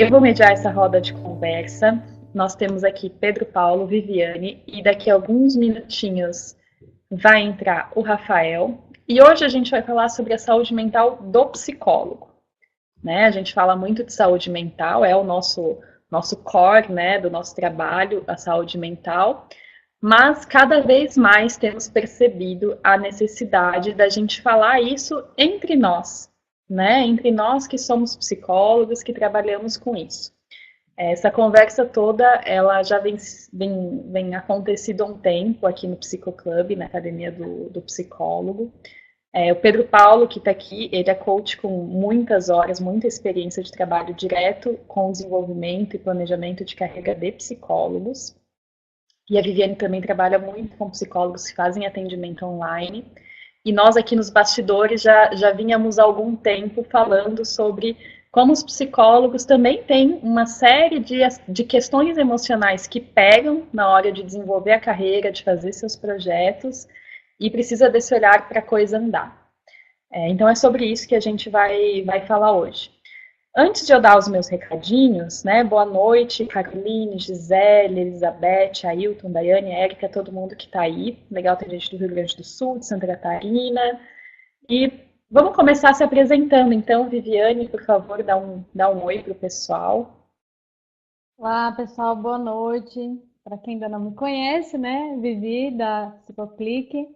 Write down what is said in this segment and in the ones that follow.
Eu vou mediar essa roda de conversa. Nós temos aqui Pedro Paulo, Viviane, e daqui a alguns minutinhos vai entrar o Rafael. E hoje a gente vai falar sobre a saúde mental do psicólogo. Né? A gente fala muito de saúde mental, é o nosso core, né, do nosso trabalho, a saúde mental. Mas cada vez mais temos percebido a necessidade da gente falar isso entre nós, né? Entre nós que somos psicólogos, que trabalhamos com isso. Essa conversa toda, ela já vem acontecido há um tempo aqui no Psicoclub, na Academia do Psicólogo. O Pedro Paulo, que está aqui, ele é coach com muitas horas, muita experiência de trabalho direto com desenvolvimento e planejamento de carreira de psicólogos. E a Viviane também trabalha muito com psicólogos que fazem atendimento online. E nós aqui nos bastidores já vínhamos há algum tempo falando sobre como os psicólogos também têm uma série de questões emocionais que pegam na hora de desenvolver a carreira, de fazer seus projetos, e precisa desse olhar para a coisa andar. Então é sobre isso que a gente vai falar hoje. Antes de eu dar os meus recadinhos, né? Boa noite, Caroline, Gisele, Elizabeth, Ailton, Daiane, Érica, todo mundo que está aí. Legal ter gente do Rio Grande do Sul, de Santa Catarina. E vamos começar se apresentando. Então, Viviane, por favor, dá um oi para o pessoal. Olá, pessoal, boa noite. Para quem ainda não me conhece, né? Vivi, da Psicoclique.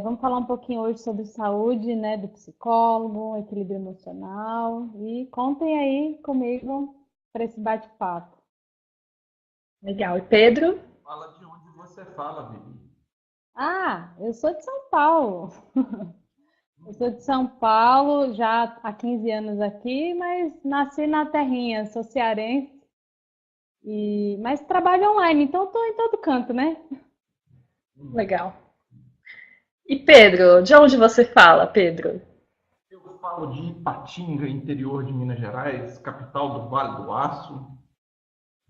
Vamos falar um pouquinho hoje sobre saúde, né, do psicólogo, equilíbrio emocional, e contem aí comigo para esse bate-papo. Legal. E Pedro? Fala de onde você fala, Vivi. Ah, eu sou de São Paulo. Eu sou de São Paulo, já há 15 anos aqui, mas nasci na terrinha, sou cearense, mas trabalho online, então estou em todo canto, né? Legal. E Pedro, de onde você fala, Pedro? Eu falo de Ipatinga, interior de Minas Gerais, capital do Vale do Aço,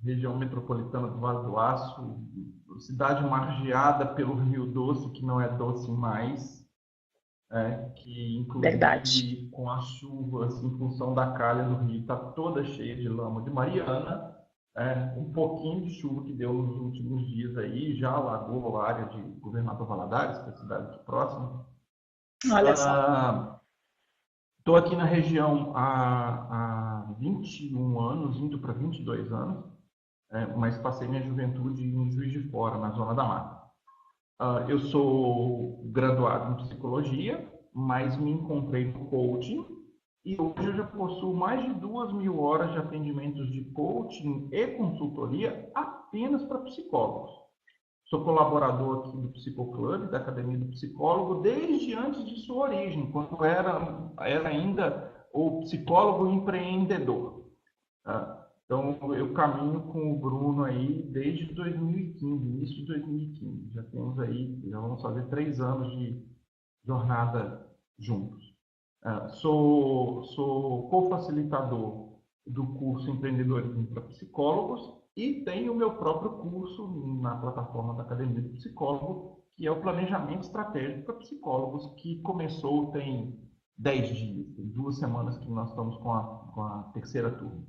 região metropolitana do Vale do Aço, cidade margeada pelo Rio Doce, que não é doce mais, que inclusive Verdade. com as chuvas, em função da calha do rio, está toda cheia de lama de Mariana. Um pouquinho de chuva que deu nos últimos dias aí, já alagou a área de Governador Valadares, que é a cidade aqui próxima. Olha só. Estou aqui na região há 21 anos, indo para 22 anos, mas passei minha juventude em Juiz de Fora, na Zona da Mata. Eu sou graduado em psicologia, mas me encontrei no coaching. E hoje eu já possuo mais de 2.000 horas de atendimentos de coaching e consultoria apenas para psicólogos. Sou colaborador aqui do Psicoclub, da Academia do Psicólogo, desde antes de sua origem, quando era ainda o psicólogo empreendedor. Então, eu caminho com o Bruno aí desde 2015, início de 2015. Já vamos fazer 3 anos de jornada juntos. Sou co-facilitador do curso Empreendedorismo para Psicólogos e tenho o meu próprio curso na plataforma da Academia do Psicólogo, que é o Planejamento Estratégico para Psicólogos, que começou tem 10 dias, tem 2 semanas que nós estamos com a terceira turma.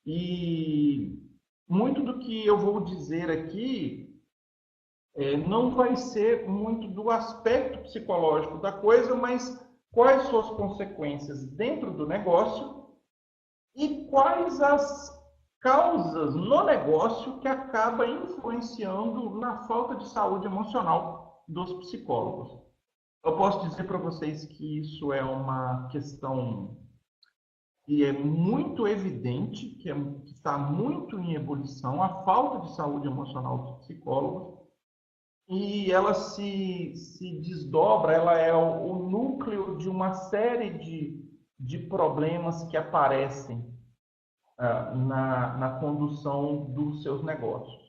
E muito do que eu vou dizer aqui não vai ser muito do aspecto psicológico da coisa, mas quais suas consequências dentro do negócio e quais as causas no negócio que acaba influenciando na falta de saúde emocional dos psicólogos. Eu posso dizer para vocês que isso é uma questão que é muito evidente, que está muito em ebulição, a falta de saúde emocional dos psicólogos. E ela se desdobra, ela é o núcleo de uma série de problemas que aparecem na condução dos seus negócios.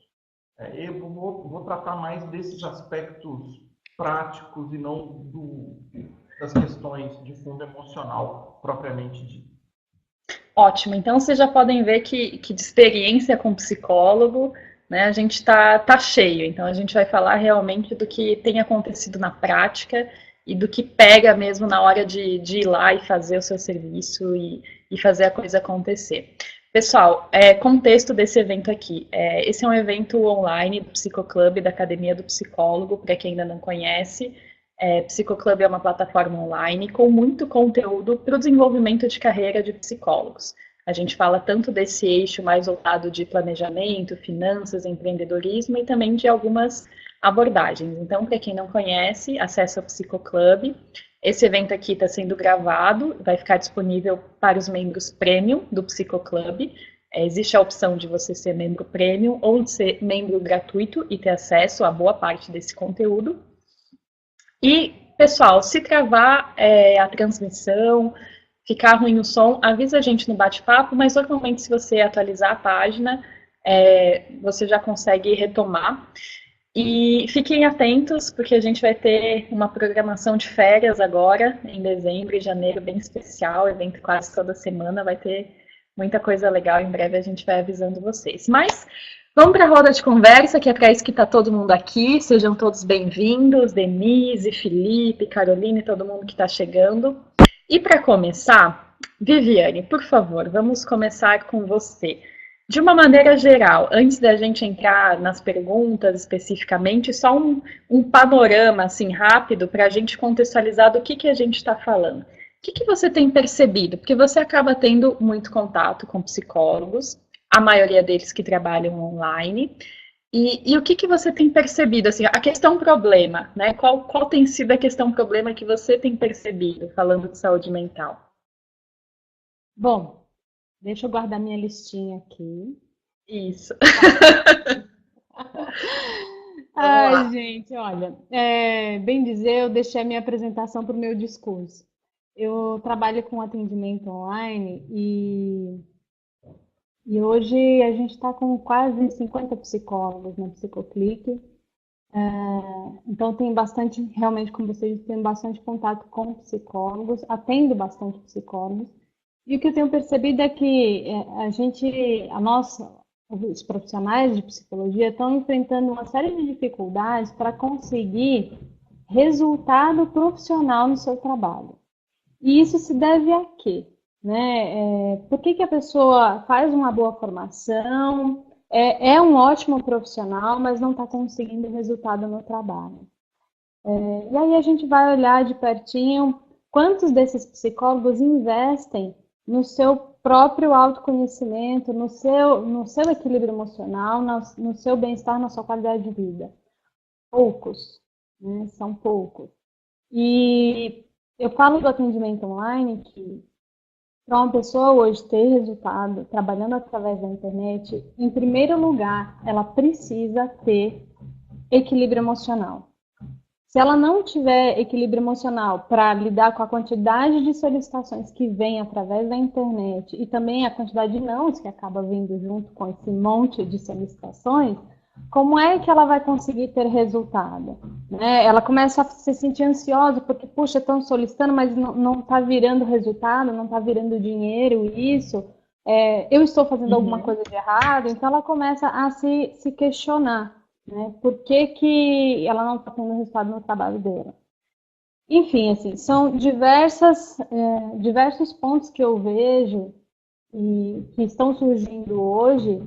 Eu vou tratar mais desses aspectos práticos e não das questões de fundo emocional propriamente dito. Ótimo. Então, vocês já podem ver que de experiência com psicólogo, né, a gente tá cheio. Então, a gente vai falar realmente do que tem acontecido na prática e do que pega mesmo na hora de ir lá e fazer o seu serviço e fazer a coisa acontecer. Pessoal, contexto desse evento aqui. Esse é um evento online do Psicoclub, da Academia do Psicólogo, para quem ainda não conhece. Psicoclub é uma plataforma online com muito conteúdo para o desenvolvimento de carreira de psicólogos. A gente fala tanto desse eixo mais voltado de planejamento, finanças, empreendedorismo e também de algumas abordagens. Então, para quem não conhece, acesse o Psicoclub. Esse evento aqui está sendo gravado, vai ficar disponível para os membros premium do Psicoclub. Existe a opção de você ser membro premium ou de ser membro gratuito e ter acesso a boa parte desse conteúdo. E, pessoal, se travar a transmissão, ficar ruim o som, avisa a gente no bate-papo, mas normalmente se você atualizar a página, você já consegue retomar. E fiquem atentos, porque a gente vai ter uma programação de férias agora, em dezembro e janeiro, bem especial, evento quase toda semana, vai ter muita coisa legal, em breve a gente vai avisando vocês. Mas vamos para a roda de conversa, que é para isso que está todo mundo aqui, sejam todos bem-vindos, Denise, Felipe, Caroline, todo mundo que está chegando. E para começar, Viviane, por favor, vamos começar com você. De uma maneira geral, antes da gente entrar nas perguntas especificamente, só um panorama assim rápido para a gente contextualizar do que a gente está falando. O que você tem percebido? Porque você acaba tendo muito contato com psicólogos, a maioria deles que trabalham online, e o que você tem percebido? Assim, a questão problema, né? Qual tem sido a questão problema que você tem percebido, falando de saúde mental? Bom, deixa eu guardar minha listinha aqui. Isso. Ai, gente, olha, bem dizer, eu deixei a minha apresentação para o meu discurso. Eu trabalho com atendimento online e hoje a gente está com quase 50 psicólogos na Psicoclick. Então tem bastante, realmente, como vocês dizem, tem bastante contato com psicólogos, atendo bastante psicólogos. E o que eu tenho percebido é que os profissionais de psicologia estão enfrentando uma série de dificuldades para conseguir resultado profissional no seu trabalho. E isso se deve a quê? Né? Por que a pessoa faz uma boa formação, é um ótimo profissional, mas não está conseguindo resultado no trabalho? E aí a gente vai olhar de pertinho quantos desses psicólogos investem no seu próprio autoconhecimento, no seu equilíbrio emocional, no seu bem-estar, na sua qualidade de vida. Poucos, né? São poucos. E eu falo do atendimento online que para uma pessoa hoje ter resultado trabalhando através da internet, em primeiro lugar, ela precisa ter equilíbrio emocional. Se ela não tiver equilíbrio emocional para lidar com a quantidade de solicitações que vem através da internet e também a quantidade de nãos que acaba vindo junto com esse monte de solicitações, como é que ela vai conseguir ter resultado? Né? Ela começa a se sentir ansiosa porque, puxa, estão solicitando, mas não está virando resultado, não está virando dinheiro, eu estou fazendo alguma coisa de errado, então ela começa a se questionar. Né? Por que ela não está tendo resultado no trabalho dela? Enfim, assim, são diversos pontos que eu vejo e que estão surgindo hoje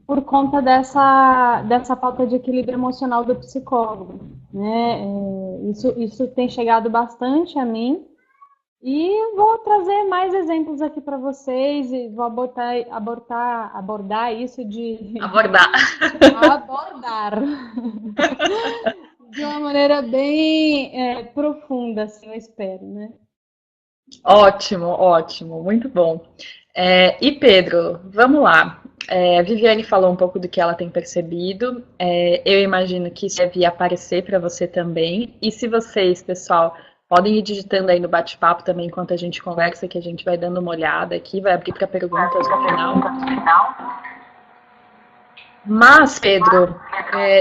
por conta dessa falta de equilíbrio emocional do psicólogo. Né? Isso tem chegado bastante a mim e vou trazer mais exemplos aqui para vocês e vou abordar isso de... Abordar. De uma maneira bem profunda, assim, eu espero, né? Ótimo, muito bom. E Pedro, vamos lá. A Viviane falou um pouco do que ela tem percebido. Eu imagino que isso deve aparecer para você também. E se vocês, pessoal, podem ir digitando aí no bate-papo também enquanto a gente conversa, que a gente vai dando uma olhada aqui, vai abrir para perguntas no final. Mas, Pedro,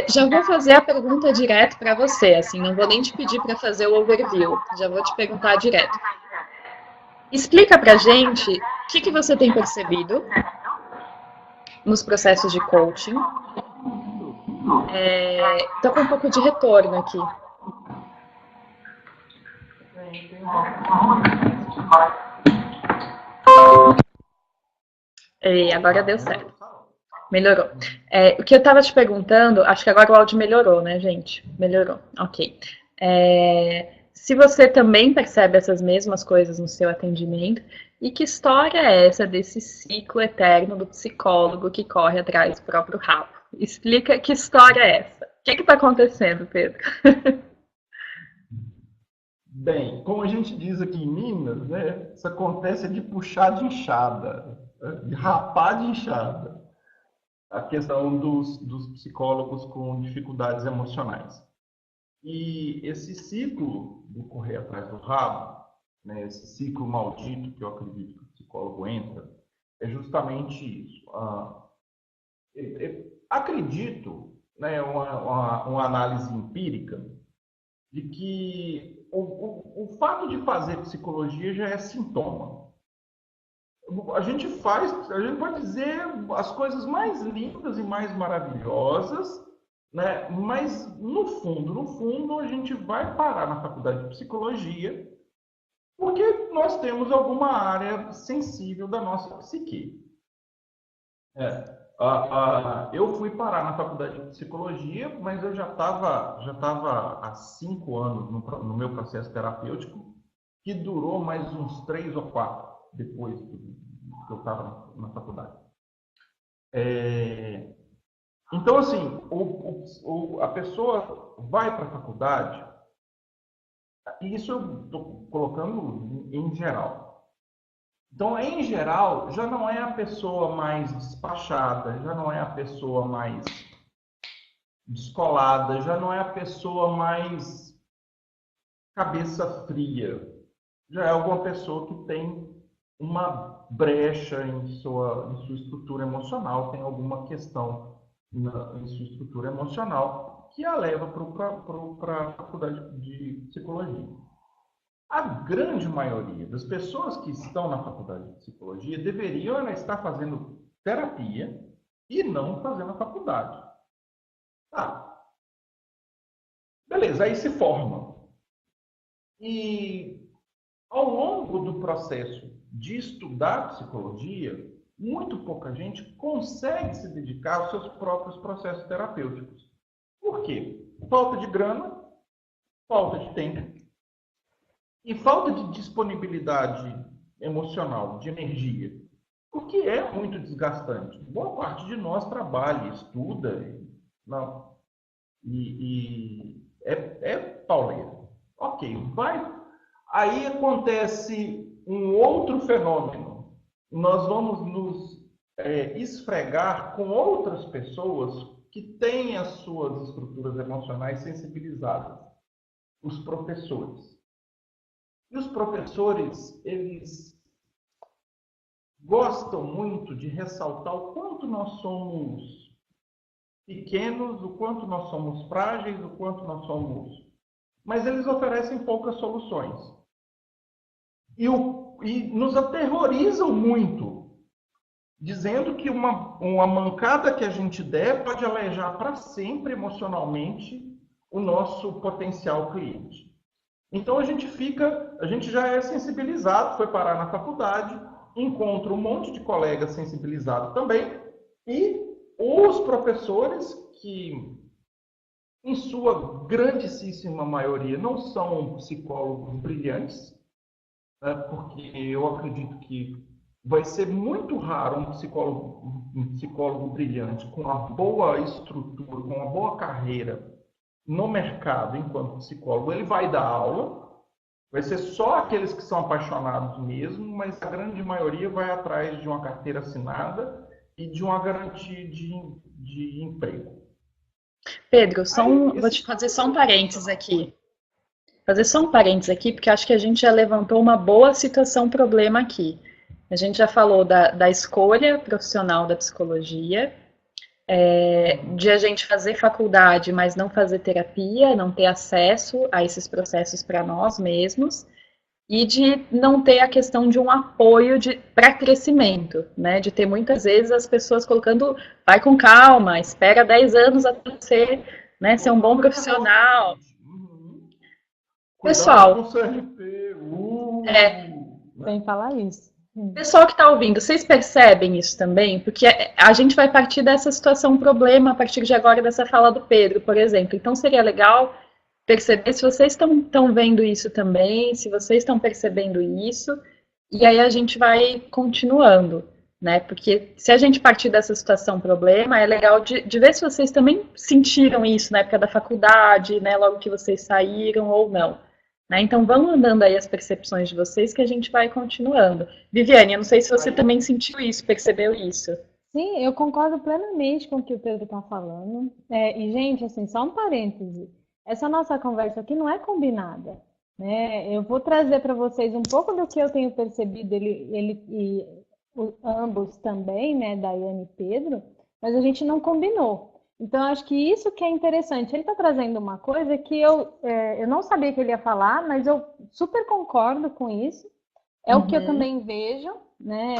já vou fazer a pergunta direto para você, assim, não vou nem te pedir para fazer o overview, já vou te perguntar direto. Explica pra gente o que você tem percebido nos processos de coaching. Tô com um pouco de retorno aqui. tem agora deu certo. Melhorou. O que eu estava te perguntando, acho que agora o áudio melhorou, né, gente? Melhorou, ok. Se você também percebe essas mesmas coisas no seu atendimento, e que história é essa desse ciclo eterno do psicólogo que corre atrás do próprio rabo? Explica que história é essa. O que está acontecendo, Pedro? Bem, como a gente diz aqui em Minas, né, isso acontece de puxar de enxada, de rapar de enxada, a questão dos psicólogos com dificuldades emocionais. E esse ciclo do correr atrás do rabo, né, esse ciclo maldito que eu acredito que o psicólogo entra, é justamente isso. Acredito, né, uma análise empírica, de que o fato de fazer psicologia já é sintoma. A gente pode dizer as coisas mais lindas e mais maravilhosas, né? Mas no fundo, a gente vai parar na faculdade de psicologia porque nós temos alguma área sensível da nossa psique. Eu fui parar na faculdade de psicologia, mas eu já estava há 5 anos no meu processo terapêutico, que durou mais uns 3 ou 4 depois que eu estava na faculdade. Então, assim, a pessoa vai para a faculdade, e isso eu estou colocando em geral. Então, em geral, já não é a pessoa mais despachada, já não é a pessoa mais descolada, já não é a pessoa mais cabeça fria. Já é alguma pessoa que tem uma brecha em sua estrutura emocional, tem alguma questão em sua estrutura emocional que a leva para a faculdade de psicologia. A grande maioria das pessoas que estão na faculdade de psicologia deveriam estar fazendo terapia e não fazendo a faculdade. Beleza, aí se forma. E ao longo do processo de estudar psicologia, muito pouca gente consegue se dedicar aos seus próprios processos terapêuticos. Por quê? Falta de grana, falta de tempo e falta de disponibilidade emocional, de energia, o que é muito desgastante. Boa parte de nós trabalha, estuda, e é pauleira. Ok, vai. Aí acontece um outro fenômeno. Nós vamos nos esfregar com outras pessoas que têm as suas estruturas emocionais sensibilizadas. Os professores. E os professores, eles gostam muito de ressaltar o quanto nós somos pequenos, o quanto nós somos frágeis, o quanto nós somos... Mas eles oferecem poucas soluções. E nos aterrorizam muito, dizendo que uma mancada que a gente der pode alejar para sempre emocionalmente o nosso potencial cliente. Então a gente já é sensibilizado, foi parar na faculdade, encontra um monte de colegas sensibilizados também, e os professores que, em sua grandíssima maioria, não são psicólogos brilhantes, né, porque eu acredito que vai ser muito raro um psicólogo brilhante com uma boa estrutura, com uma boa carreira no mercado enquanto psicólogo. Ele vai dar aula, vai ser só aqueles que são apaixonados mesmo, mas a grande maioria vai atrás de uma carteira assinada e de uma garantia de emprego. Pedro, vou te fazer só um parênteses aqui. Porque acho que a gente já levantou uma boa situação-problema aqui. A gente já falou da escolha profissional da psicologia, de a gente fazer faculdade, mas não fazer terapia, não ter acesso a esses processos para nós mesmos, e de não ter a questão de um apoio para crescimento, né? De ter muitas vezes as pessoas colocando, vai com calma, espera 10 anos até você, né, ser um bom profissional. Pessoal, com o CRP. sem falar isso. Pessoal que está ouvindo, vocês percebem isso também? Porque a gente vai partir dessa situação problema a partir de agora dessa fala do Pedro, por exemplo. Então seria legal perceber se vocês estão vendo isso também, se vocês estão percebendo isso, e aí a gente vai continuando, né? Porque se a gente partir dessa situação problema, é legal de ver se vocês também sentiram isso na época da faculdade, né? Logo que vocês saíram ou não. Né? Então vão mandando aí as percepções de vocês que a gente vai continuando. Viviane, eu não sei se você também sentiu isso, percebeu isso. Sim, eu concordo plenamente com o que o Pedro está falando. E, gente, assim, só um parêntese. Essa nossa conversa aqui não é combinada, né? Eu vou trazer para vocês um pouco do que eu tenho percebido, ele e ambos também, né, Daiane e Pedro, mas a gente não combinou. Então, acho que isso que é interessante. Ele está trazendo uma coisa que eu não sabia que ele ia falar, mas eu super concordo com isso. É o que eu também vejo, né?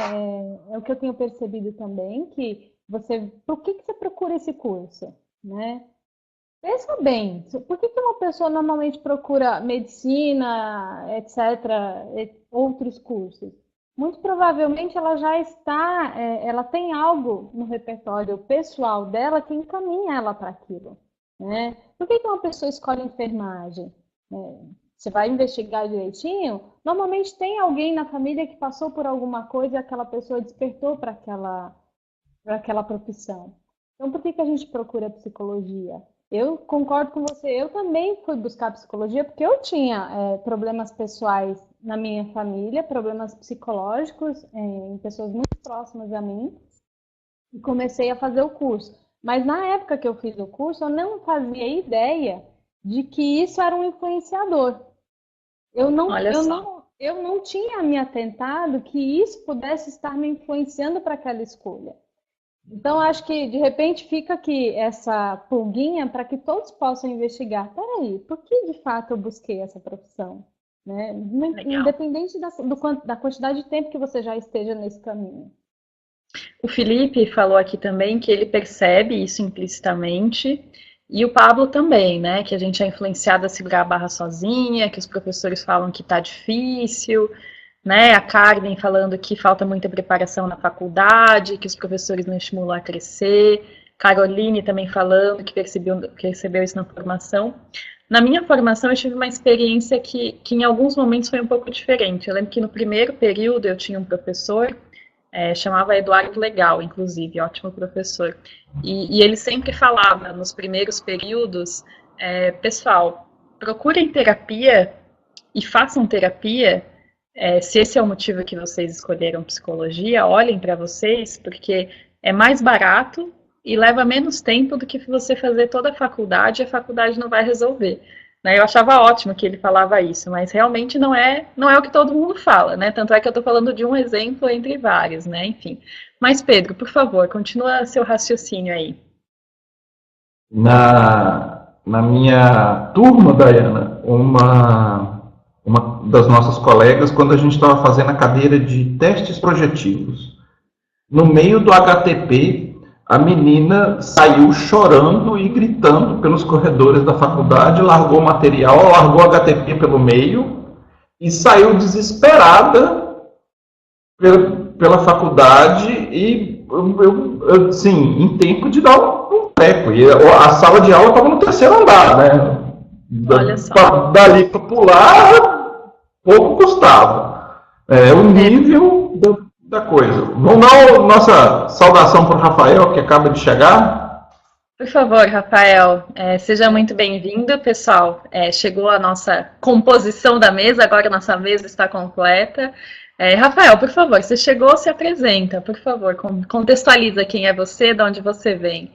É o que eu tenho percebido também, que por que você procura esse curso, né? Pensa bem, por que uma pessoa normalmente procura medicina, etc., outros cursos? Muito provavelmente ela já está, ela tem algo no repertório pessoal dela que encaminha ela para aquilo, né? Por que uma pessoa escolhe enfermagem? Você vai investigar direitinho, normalmente tem alguém na família que passou por alguma coisa e aquela pessoa despertou para aquela profissão. Então, por que a gente procura psicologia? Eu concordo com você, eu também fui buscar psicologia porque eu tinha problemas pessoais na minha família, problemas psicológicos em pessoas muito próximas a mim, e comecei a fazer o curso. Mas na época que eu fiz o curso, eu não fazia ideia de que isso era um influenciador. Eu não tinha me atentado que isso pudesse estar me influenciando para aquela escolha. Então, acho que, de repente, fica aqui essa pulguinha para que todos possam investigar. Peraí, por que, de fato, eu busquei essa profissão? Né? Independente da quantidade de tempo que você já esteja nesse caminho. O Felipe falou aqui também que ele percebe isso implicitamente, e o Pablo também, né? Que a gente é influenciado a segurar a barra sozinha, que os professores falam que está difícil, né? A Carmen falando que falta muita preparação na faculdade, que os professores não estimulam a crescer. Caroline também falando que percebeu isso na formação. Na minha formação, eu tive uma experiência que em alguns momentos foi um pouco diferente. Eu lembro que no primeiro período eu tinha um professor, chamava Eduardo Legal, inclusive, ótimo professor. E ele sempre falava nos primeiros períodos, pessoal, procurem terapia e façam terapia. Se esse é o motivo que vocês escolheram psicologia, olhem para vocês, porque é mais barato e leva menos tempo do que você fazer toda a faculdade, e a faculdade não vai resolver. Né? Eu achava ótimo que ele falava isso, mas realmente não é o que todo mundo fala, né? Tanto é que eu estou falando de um exemplo entre vários, né? Enfim. Mas, Pedro, por favor, continua seu raciocínio aí. Na minha turma, Dayana, uma das nossas colegas, quando a gente estava fazendo a cadeira de testes projetivos, no meio do HTP, a menina saiu chorando e gritando pelos corredores da faculdade, largou o material, largou o HTP pelo meio e saiu desesperada pela faculdade e, assim, em tempo de dar um treco. E a sala de aula estava no terceiro andar, né? Olha só. Dali para pular, pouco custava. O nível da coisa. Vamos dar nossa saudação para o Rafael, que acaba de chegar? Por favor, Rafael, seja muito bem-vindo, pessoal. Chegou a nossa composição da mesa, agora a nossa mesa está completa. Rafael, por favor, você chegou, se apresenta, por favor, contextualiza quem é você, de onde você vem.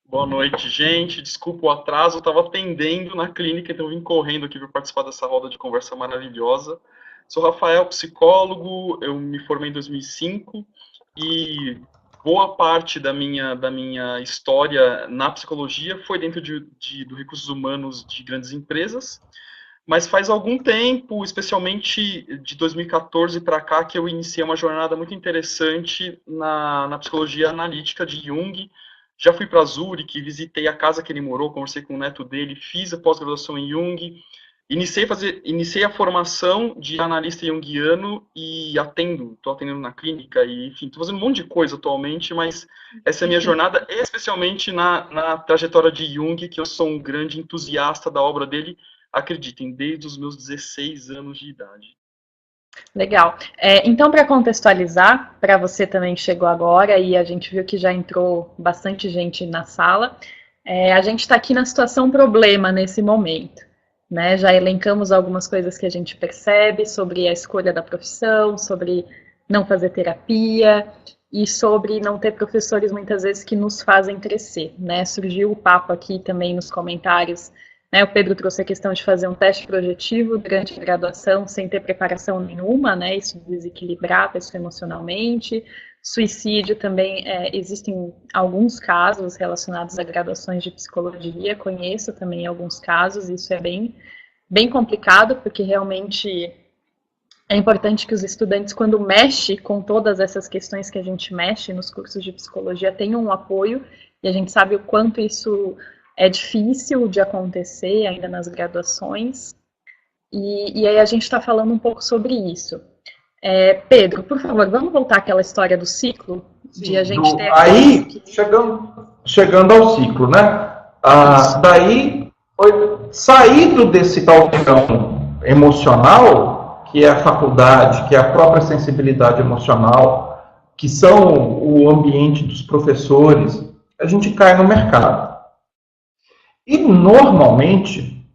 Boa noite, gente. Desculpa o atraso, eu estava atendendo na clínica, então vim correndo aqui para participar dessa roda de conversa maravilhosa. Sou Rafael, psicólogo, eu me formei em 2005 e boa parte da minha história na psicologia foi dentro do recursos humanos de grandes empresas, mas faz algum tempo, especialmente de 2014 para cá, que eu iniciei uma jornada muito interessante na psicologia analítica de Jung. Já fui para Zurique, visitei a casa que ele morou, conversei com o neto dele, fiz a pós-graduação em Jung, iniciei a formação de analista junguiano e estou atendendo na clínica e, enfim, estou fazendo um monte de coisa atualmente, mas essa é a minha jornada, especialmente na trajetória de Jung, que eu sou um grande entusiasta da obra dele, acreditem, desde os meus 16 anos de idade. Legal. Então, para contextualizar, para você também que chegou agora e a gente viu que já entrou bastante gente na sala, a gente está aqui na situação problema nesse momento. Né, já elencamos algumas coisas que a gente percebe sobre a escolha da profissão, sobre não fazer terapia e sobre não ter professores muitas vezes que nos fazem crescer. Né? Surgiu o papo aqui também nos comentários, né? O Pedro trouxe a questão de fazer um teste projetivo durante a graduação sem ter preparação nenhuma, né? Isso desequilibrar a pessoa emocionalmente. Suicídio também, existem alguns casos relacionados a graduações de psicologia, conheço também alguns casos, isso é bem complicado, porque realmente é importante que os estudantes, quando mexem com todas essas questões que a gente mexe nos cursos de psicologia, tenham um apoio, e a gente sabe o quanto isso é difícil de acontecer ainda nas graduações, e aí a gente está falando um pouco sobre isso. Pedro, por favor, vamos voltar àquela história do ciclo? De a gente ter aí, chegando ao ciclo, né? Daí, saído desse caldeirão emocional, que é a faculdade, que é a própria sensibilidade emocional, que são o ambiente dos professores, a gente cai no mercado. E, normalmente,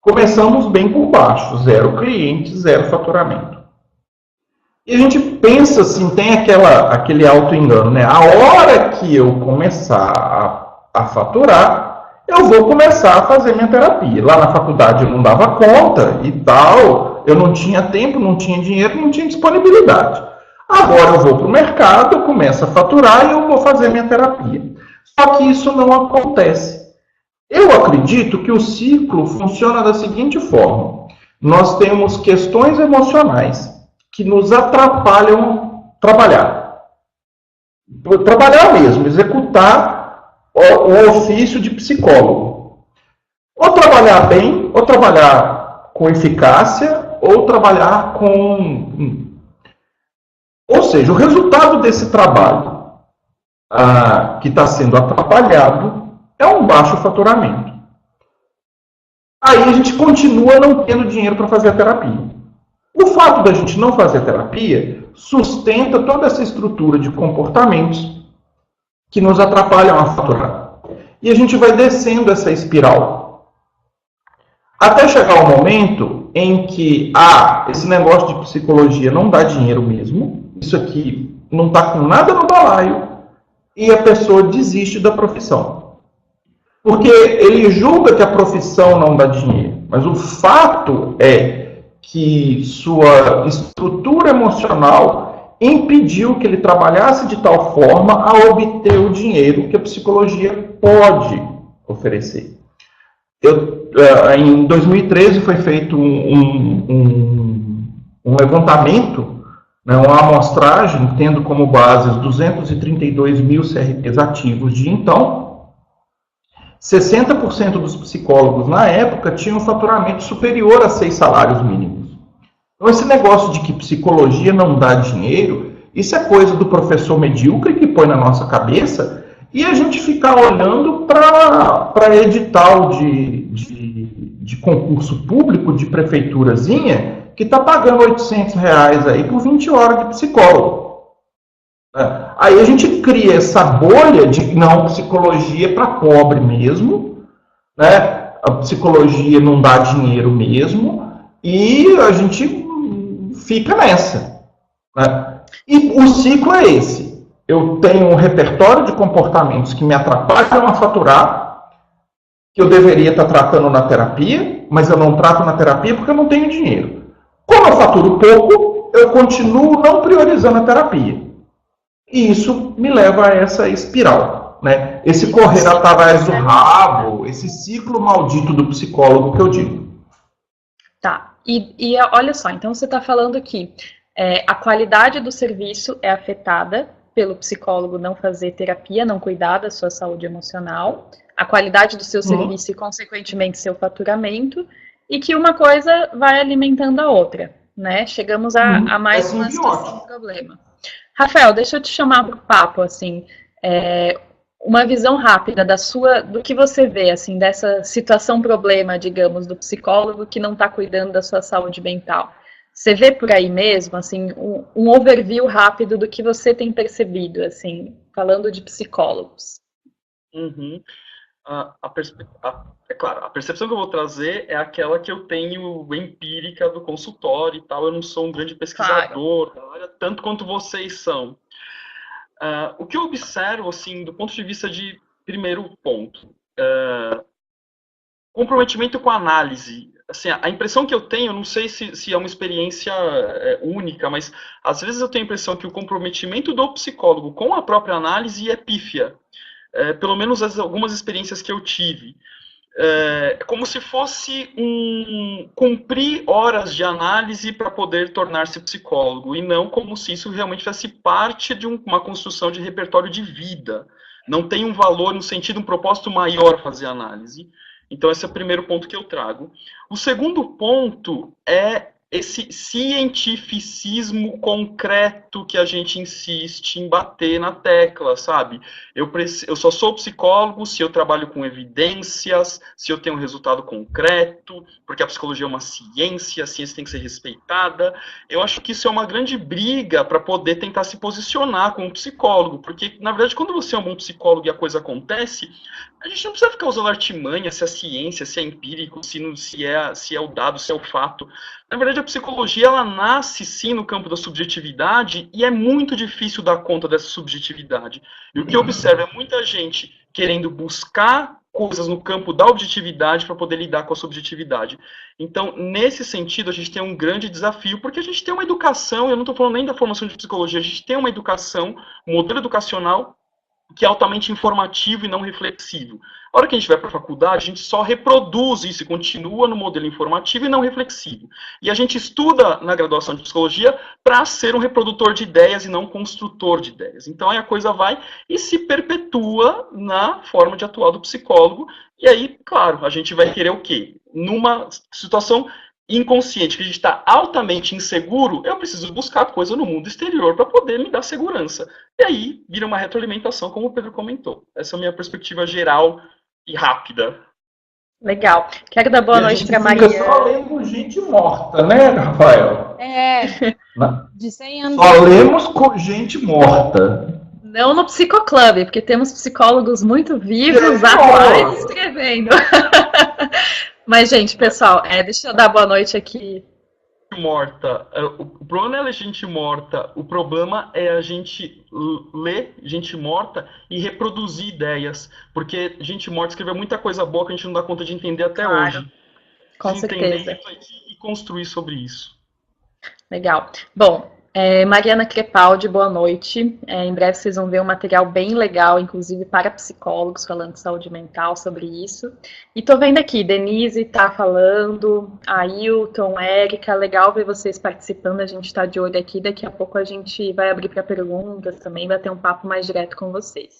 começamos bem por baixo, 0 clientes, 0 faturamento. E a gente pensa assim, tem aquele auto-engano, né? A hora que eu começar a faturar, eu vou começar a fazer minha terapia. Lá na faculdade eu não dava conta e tal, eu não tinha tempo, não tinha dinheiro, não tinha disponibilidade. Agora eu vou para o mercado, eu começo a faturar e eu vou fazer minha terapia. Só que isso não acontece. Eu acredito que o ciclo funciona da seguinte forma. Nós temos questões emocionais que nos atrapalham trabalhar. Trabalhar mesmo, executar o ofício de psicólogo. Ou trabalhar bem, ou trabalhar com eficácia, ou trabalhar com... Ou seja, o resultado desse trabalho que está sendo atrapalhado é um baixo faturamento. Aí a gente continua não tendo dinheiro para fazer a terapia. O fato da gente não fazer terapia sustenta toda essa estrutura de comportamentos que nos atrapalham a faturar. E a gente vai descendo essa espiral. Até chegar o momento em que, esse negócio de psicologia não dá dinheiro mesmo, isso aqui não está com nada no balaio, e a pessoa desiste da profissão. Porque ele julga que a profissão não dá dinheiro, mas o fato é que sua estrutura emocional impediu que ele trabalhasse de tal forma a obter o dinheiro que a psicologia pode oferecer. Em 2013 foi feito um levantamento, né, uma amostragem, tendo como base os 232 mil CRPs ativos de então. 60% dos psicólogos na época tinham um faturamento superior a 6 salários mínimos. Então esse negócio de que psicologia não dá dinheiro, isso é coisa do professor medíocre que põe na nossa cabeça e a gente ficar olhando para edital de concurso público de prefeiturazinha que está pagando R$800 aí por 20 horas de psicólogo. Aí a gente cria essa bolha de não, psicologia é para pobre mesmo, né? A psicologia não dá dinheiro mesmo, e a gente fica nessa. Né? E o ciclo é esse. Eu tenho um repertório de comportamentos que me atrapalham a faturar, que eu deveria estar tratando na terapia, mas eu não trato na terapia porque eu não tenho dinheiro. Como eu faturo pouco, eu continuo não priorizando a terapia. E isso me leva a essa espiral, né? Esse correr atrás do rabo, esse ciclo maldito do psicólogo que eu digo. Tá, e olha só, então você está falando que a qualidade do serviço é afetada pelo psicólogo não fazer terapia, não cuidar da sua saúde emocional, a qualidade do seu serviço e, consequentemente, seu faturamento, e que uma coisa vai alimentando a outra, né? Chegamos a mais uma situação de problema. Rafael, deixa eu te chamar para o papo, assim, uma visão rápida do que você vê, assim, dessa situação problema, digamos, do psicólogo que não está cuidando da sua saúde mental. Você vê por aí mesmo, assim, um overview rápido do que você tem percebido, assim, falando de psicólogos. Uhum. É claro, a percepção que eu vou trazer é aquela que eu tenho empírica do consultório e tal. Eu não sou um grande pesquisador, claro, tanto quanto vocês são. O que eu observo, assim, do ponto de vista de primeiro ponto, comprometimento com a análise. Assim, a impressão que eu tenho, não sei se é uma experiência única, mas às vezes eu tenho a impressão que o comprometimento do psicólogo com a própria análise é pífia. Pelo menos algumas experiências que eu tive. É como se fosse cumprir horas de análise para poder tornar-se psicólogo, e não como se isso realmente fosse parte de uma construção de repertório de vida. Não tem um valor, no sentido, um propósito maior fazer análise. Então, esse é o primeiro ponto que eu trago. O segundo ponto é esse cientificismo concreto que a gente insiste em bater na tecla, sabe? Eu só sou psicólogo se eu trabalho com evidências, se eu tenho um resultado concreto, porque a psicologia é uma ciência, a ciência tem que ser respeitada. Eu acho que isso é uma grande briga para poder tentar se posicionar como psicólogo, porque, na verdade, quando você é um bom psicólogo e a coisa acontece, a gente não precisa ficar usando artimanha, se é ciência, se é empírico, se é o dado, se é o fato. Na verdade, a psicologia, ela nasce, sim, no campo da subjetividade, e é muito difícil dar conta dessa subjetividade. E o que eu observo é muita gente querendo buscar coisas no campo da objetividade para poder lidar com a subjetividade. Então, nesse sentido, a gente tem um grande desafio, porque a gente tem uma educação, eu não estou falando nem da formação de psicologia, a gente tem uma educação, um modelo educacional que é altamente informativo e não reflexivo. A hora que a gente vai para a faculdade, a gente só reproduz isso e continua no modelo informativo e não reflexivo. E a gente estuda na graduação de psicologia para ser um reprodutor de ideias e não construtor de ideias. Então aí a coisa vai e se perpetua na forma de atuar do psicólogo. E aí, claro, a gente vai querer o quê? Numa situação inconsciente, que a gente está altamente inseguro, eu preciso buscar coisa no mundo exterior para poder me dar segurança. E aí vira uma retroalimentação, como o Pedro comentou. Essa é a minha perspectiva geral e rápida. Legal. Quero dar boa noite para Maria. Só lemos gente morta, né, Rafael? De 100 anos. Só lemos com gente morta. Não no Psicoclube, porque temos psicólogos muito vivos, atuais, escrevendo. Mas, gente, pessoal, deixa eu dar boa noite aqui. Morta. O problema não é ler gente morta, o problema é a gente ler gente morta e reproduzir ideias. Porque gente morta escreveu muita coisa boa que a gente não dá conta de entender até hoje. Com certeza. Entender e construir sobre isso. Legal. Bom, Mariana Crepaldi, boa noite. Em breve vocês vão ver um material bem legal, inclusive para psicólogos, falando de saúde mental sobre isso. E tô vendo aqui, Denise tá falando, Ailton, Érica, legal ver vocês participando, a gente tá de olho aqui, daqui a pouco a gente vai abrir para perguntas também, vai ter um papo mais direto com vocês.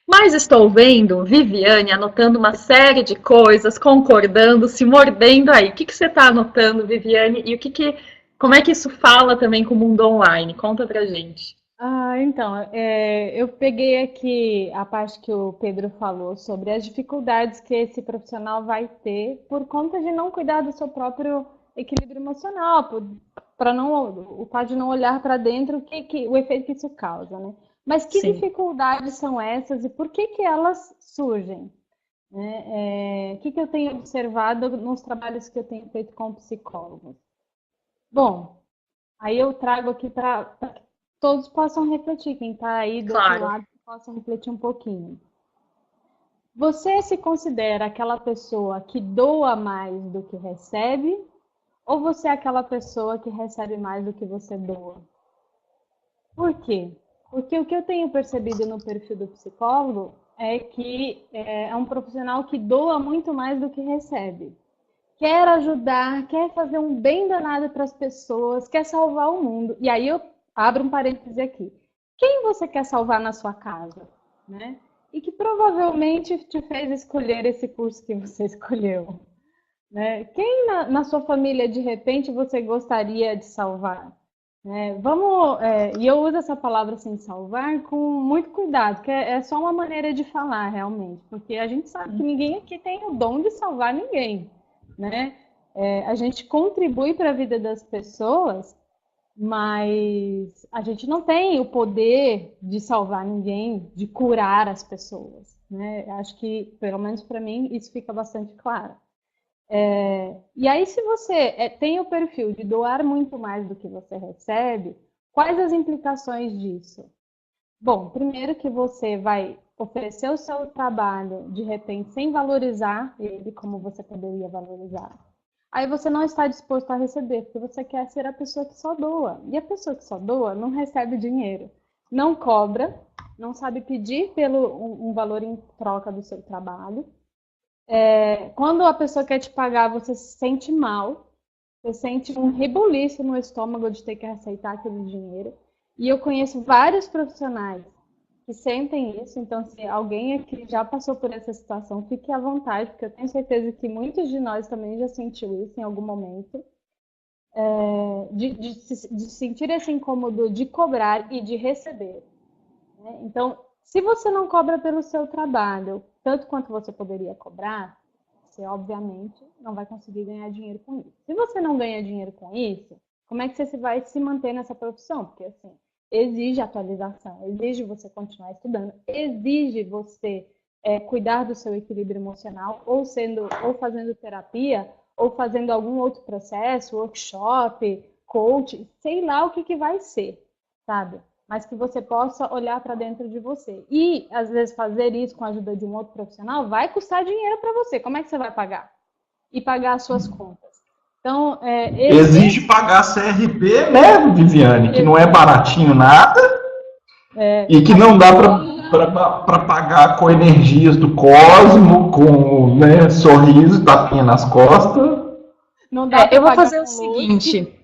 Mas estou vendo Viviane anotando uma série de coisas, concordando, se mordendo aí. O que você tá anotando, Viviane, e como é que isso fala também com o mundo online? Conta pra gente. Então, eu peguei aqui a parte que o Pedro falou sobre as dificuldades que esse profissional vai ter por conta de não cuidar do seu próprio equilíbrio emocional, para o fato de não olhar para dentro o efeito que isso causa, né? Mas que Sim. dificuldades são essas e por que elas surgem? O que eu tenho observado nos trabalhos que eu tenho feito com psicólogos? Bom, aí eu trago aqui para que todos possam refletir, quem está aí do outro lado possa refletir um pouquinho. Você se considera aquela pessoa que doa mais do que recebe, ou você é aquela pessoa que recebe mais do que você doa? Por quê? Porque o que eu tenho percebido no perfil do psicólogo é que é um profissional que doa muito mais do que recebe. Quer ajudar, quer fazer um bem danado para as pessoas, quer salvar o mundo. E aí eu abro um parêntese aqui. Quem você quer salvar na sua casa? Né? E que provavelmente te fez escolher esse curso que você escolheu. né? Quem na sua família, de repente, você gostaria de salvar? Né? E eu uso essa palavra assim, salvar, com muito cuidado, porque é só uma maneira de falar, realmente, porque a gente sabe que ninguém aqui tem o dom de salvar ninguém, né? A gente contribui para a vida das pessoas, mas a gente não tem o poder de salvar ninguém, de curar as pessoas, né? Acho que, pelo menos para mim, isso fica bastante claro. E aí, se você tem o perfil de doar muito mais do que você recebe, quais as implicações disso? Bom, primeiro que você vai oferecer o seu trabalho, de repente, sem valorizar ele como você poderia valorizar. Aí você não está disposto a receber, porque você quer ser a pessoa que só doa. E a pessoa que só doa não recebe dinheiro, não cobra, não sabe pedir pelo um valor em troca do seu trabalho. Quando a pessoa quer te pagar, você se sente mal, você sente um rebuliço no estômago de ter que aceitar aquele dinheiro. E eu conheço vários profissionais que sentem isso, então se alguém aqui já passou por essa situação, fique à vontade, porque eu tenho certeza que muitos de nós também já sentiu isso em algum momento, de sentir esse incômodo de cobrar e de receber, né? Então, se você não cobra pelo seu trabalho, tanto quanto você poderia cobrar, você obviamente não vai conseguir ganhar dinheiro com isso. Se você não ganha dinheiro com isso, como é que você vai se manter nessa profissão? Porque assim, exige atualização, exige você continuar estudando, exige você cuidar do seu equilíbrio emocional, ou fazendo terapia, ou fazendo algum outro processo, workshop, coach, sei lá o que vai ser, sabe? Mas que você possa olhar para dentro de você. E, às vezes, fazer isso com a ajuda de um outro profissional vai custar dinheiro para você. Como é que você vai pagar? E pagar as suas contas. Então, exige pagar CRP, né, Viviane? Que não é baratinho nada. E que não dá para pagar com energias do cosmo, com, né, sorriso, tapinha nas costas. Não dá eu vou fazer o seguinte.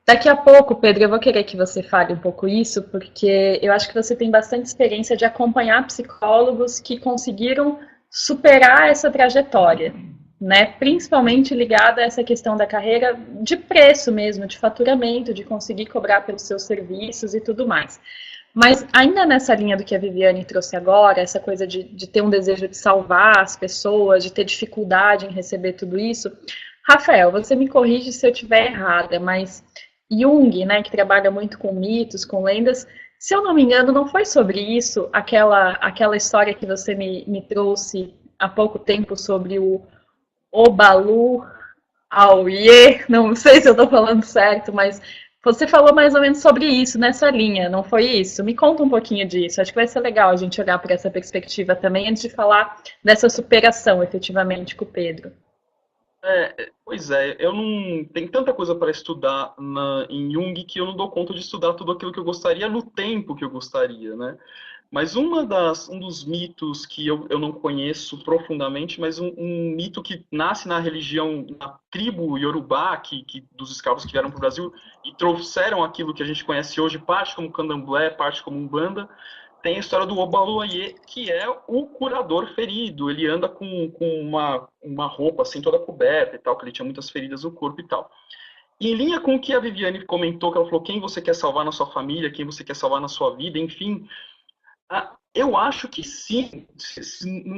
Daqui a pouco, Pedro, eu vou querer que você fale um pouco isso, porque eu acho que você tem bastante experiência de acompanhar psicólogos que conseguiram superar essa trajetória, né? Principalmente ligada a essa questão da carreira de preço mesmo, de faturamento, de conseguir cobrar pelos seus serviços e tudo mais. Mas ainda nessa linha do que a Viviane trouxe agora, essa coisa de ter um desejo de salvar as pessoas, de ter dificuldade em receber tudo isso, Rafael, você me corrige se eu estiver errada, mas Jung, né, que trabalha muito com mitos, com lendas, se eu não me engano, não foi sobre isso aquela história que você me trouxe há pouco tempo sobre o Obalu Auê, não sei se eu estou falando certo, mas você falou mais ou menos sobre isso nessa linha, não foi isso? Me conta um pouquinho disso, acho que vai ser legal a gente olhar para essa perspectiva também, antes de falar dessa superação, efetivamente, com o Pedro. Pois é, eu não tenho tanta coisa para estudar em Jung que eu não dou conta de estudar tudo aquilo que eu gostaria no tempo que eu gostaria, né? Mas um dos mitos que eu não conheço profundamente, mas um mito que nasce na religião, na tribo Yorubá, dos escravos que vieram para o Brasil e trouxeram aquilo que a gente conhece hoje, parte como candomblé, parte como umbanda, tem a história do Obaluayê, que é o curador ferido. Ele anda com uma roupa assim toda coberta e tal, que ele tinha muitas feridas no corpo e tal. E em linha com o que a Viviane comentou, que ela falou quem você quer salvar na sua família, quem você quer salvar na sua vida, enfim, eu acho que sim,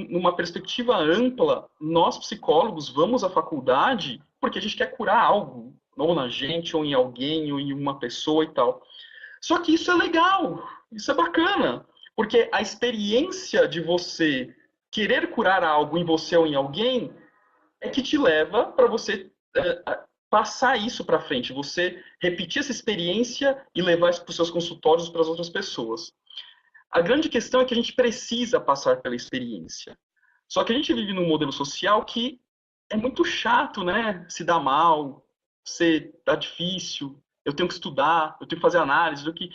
numa perspectiva ampla, nós psicólogos vamos à faculdade porque a gente quer curar algo, ou na gente, ou em alguém, ou em uma pessoa e tal. Só que isso é legal, isso é bacana, porque a experiência de você querer curar algo em você ou em alguém é que te leva para você passar isso para frente, você repetir essa experiência e levar isso para os seus consultórios para as outras pessoas. A grande questão é que a gente precisa passar pela experiência. Só que a gente vive num modelo social que é muito chato, né? Se dá mal, tá difícil, eu tenho que estudar, eu tenho que fazer análise do que...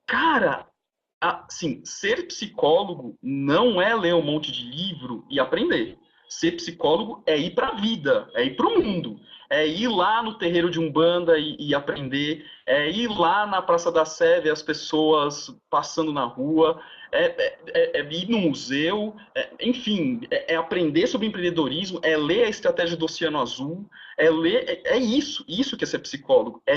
Cara, assim, ser psicólogo não é ler um monte de livro e aprender. Ser psicólogo é ir para a vida, é ir para o mundo. É ir lá no terreiro de Umbanda e aprender, é ir lá na Praça da Sé ver as pessoas passando na rua, é ir no museu, enfim, é aprender sobre empreendedorismo, é ler a estratégia do Oceano Azul, é isso que é ser psicólogo, é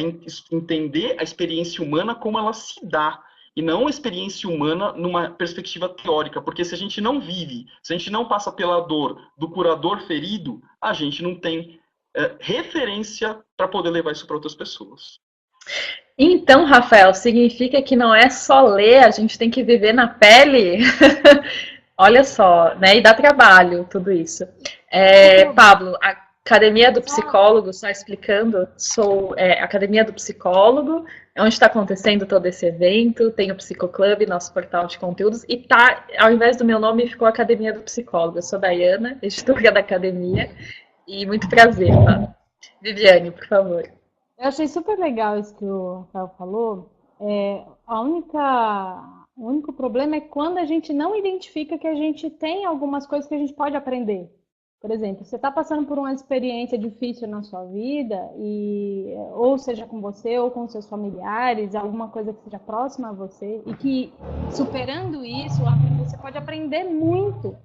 entender a experiência humana como ela se dá, e não a experiência humana numa perspectiva teórica, porque se a gente não vive, se a gente não passa pela dor do curador ferido, a gente não tem referência para poder levar isso para outras pessoas. Então, Rafael, significa que não é só ler, a gente tem que viver na pele? Olha só, né? E dá trabalho tudo isso. Pablo, a Academia do Psicólogo, só explicando, sou Academia do Psicólogo, é onde está acontecendo todo esse evento, tem o Psicoclub, nosso portal de conteúdos, e tá, ao invés do meu nome, ficou Academia do Psicólogo. Eu sou Dayana, editora da academia, e muito prazer, tá? Viviane, por favor. Eu achei super legal isso que o Rafael falou. O único problema é quando a gente não identifica que a gente tem algumas coisas que a gente pode aprender. Por exemplo, você está passando por uma experiência difícil na sua vida, ou seja com você ou com seus familiares, alguma coisa que seja próxima a você, e que superando isso, você pode aprender muito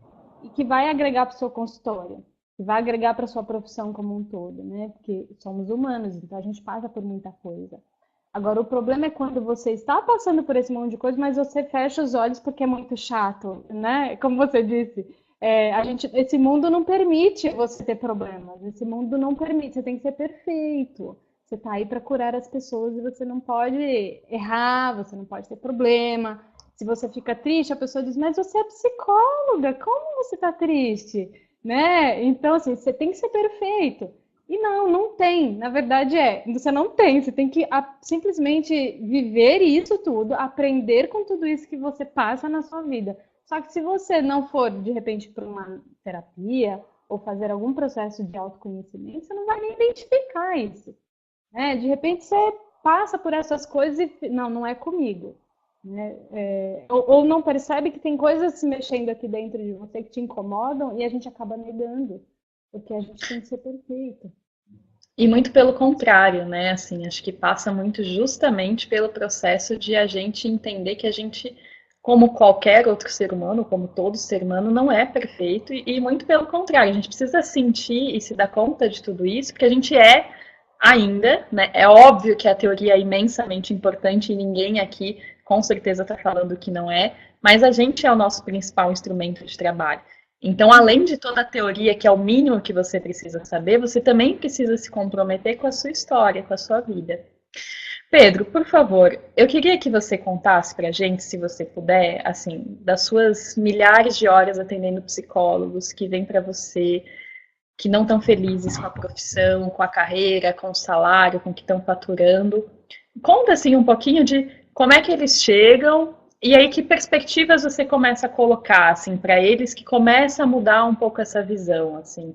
e que vai agregar para o seu consultório, que vai agregar para a sua profissão como um todo, né? Porque somos humanos, então a gente passa por muita coisa. Agora, o problema é quando você está passando por esse monte de coisa, mas você fecha os olhos porque é muito chato, né? Como você disse. Esse mundo não permite você ter problemas, esse mundo não permite, você tem que ser perfeito. Você está aí para curar as pessoas e você não pode errar, você não pode ter problema. Se você fica triste, a pessoa diz, mas você é psicóloga, como você está triste? Né? Então, assim, você tem que ser perfeito. E não tem. Na verdade você não tem. Você tem que simplesmente viver isso tudo, aprender com tudo isso que você passa na sua vida. Só que se você não for, de repente, para uma terapia ou fazer algum processo de autoconhecimento, você não vai nem identificar isso. Né? De repente, você passa por essas coisas e não é comigo. Né? Ou não percebe que tem coisas se mexendo aqui dentro de você que te incomodam e a gente acaba negando, porque a gente tem que ser perfeito. E muito pelo contrário, né? Assim, acho que passa muito justamente pelo processo de a gente entender que a gente, como qualquer outro ser humano, como todo ser humano, não é perfeito e muito pelo contrário, a gente precisa sentir e se dar conta de tudo isso, porque a gente é ainda, né? É óbvio que a teoria é imensamente importante e ninguém aqui com certeza está falando que não é, mas a gente é o nosso principal instrumento de trabalho. Então, além de toda a teoria, que é o mínimo que você precisa saber, você também precisa se comprometer com a sua história, com a sua vida. Pedro, por favor, eu queria que você contasse para a gente, se você puder, assim, das suas milhares de horas atendendo psicólogos que vêm para você, que não estão felizes com a profissão, com a carreira, com o salário, com o que estão faturando. Conta, assim, um pouquinho de como é que eles chegam e aí que perspectivas você começa a colocar, assim, para eles, que começa a mudar um pouco essa visão, assim.